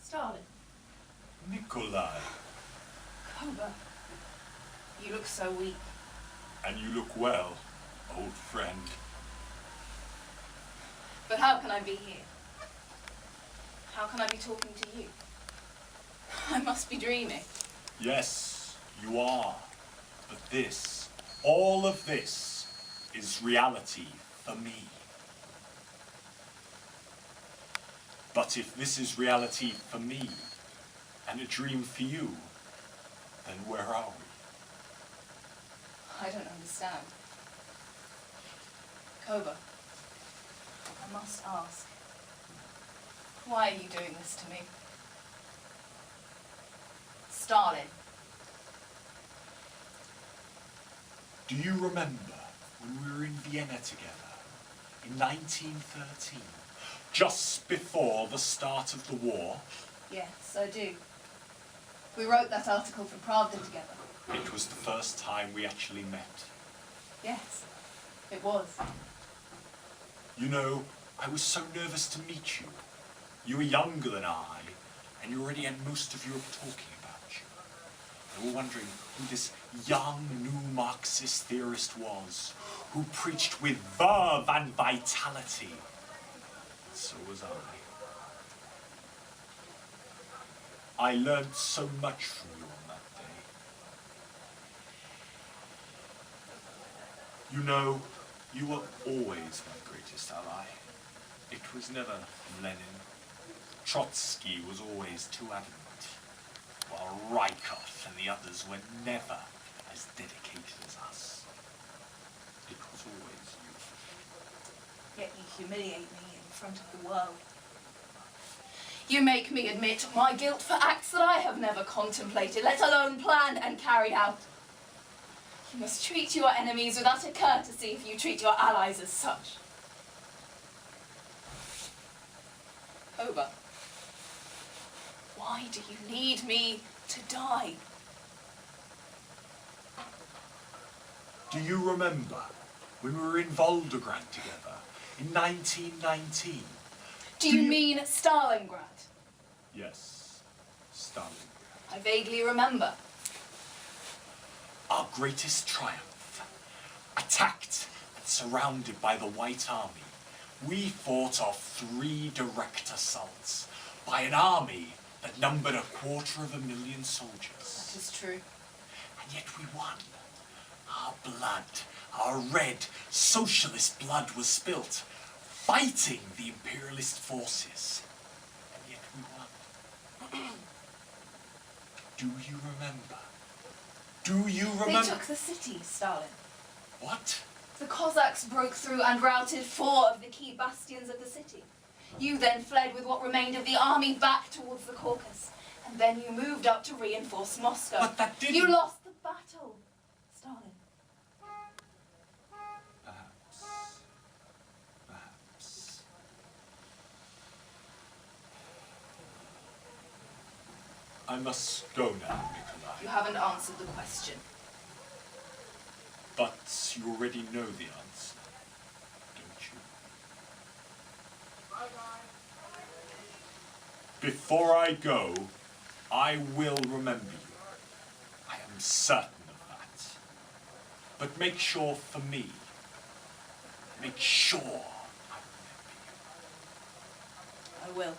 Stalin. Nikolai. Koba. You look so weak. And you look well, old friend. But how can I be here? How can I be talking to you? I must be dreaming. Yes, you are. But this, all of this, is reality for me. But if this is reality for me, and a dream for you, then where are we? I don't understand. Koba, I must ask, why are you doing this to me? Stalin. Do you remember when we were in Vienna together in 1913, just before the start of the war? Yes, I do. We wrote that article for Pravda together. It was the first time we actually met. Yes, it was. You know, I was so nervous to meet you. You were younger than I, and you already had most of Europe talking about you. They were wondering who this young, new Marxist theorist was, who preached with verve and vitality. So was I learned so much from you on that day. You know, you were always my greatest ally. It was never Lenin. Trotsky was always too adamant, while Rykov and the others were never as dedicated as us. It was always you. Yet you humiliate me in front of the world. You make me admit my guilt for acts that I have never contemplated, let alone planned and carried out. You must treat your enemies with utter courtesy if you treat your allies as such. Koba, why do you need me to die? Do you remember when we were in Volgograd together in 1919? Do you mean Stalingrad? Yes, Stalingrad. I vaguely remember. Our greatest triumph. Attacked and surrounded by the White Army, we fought off 3 direct assaults by an army that numbered 250,000 soldiers. That is true. And yet we won. Our blood, our red, socialist blood was spilt, fighting the imperialist forces. And yet we won. Do you remember? Do you remember? They took the city, Stalin. What? The Cossacks broke through and routed 4 of the key bastions of the city. You then fled with what remained of the army back towards the Caucasus. And then you moved up to reinforce Moscow. But that didn't... You lost the battle, Stalin. Perhaps. I must go now, Nikolai. You haven't answered the question. But you already know the answer, don't you? Bye-bye. Before I go, I will remember you. I am certain of that. But make sure for me, make sure I remember you. I will.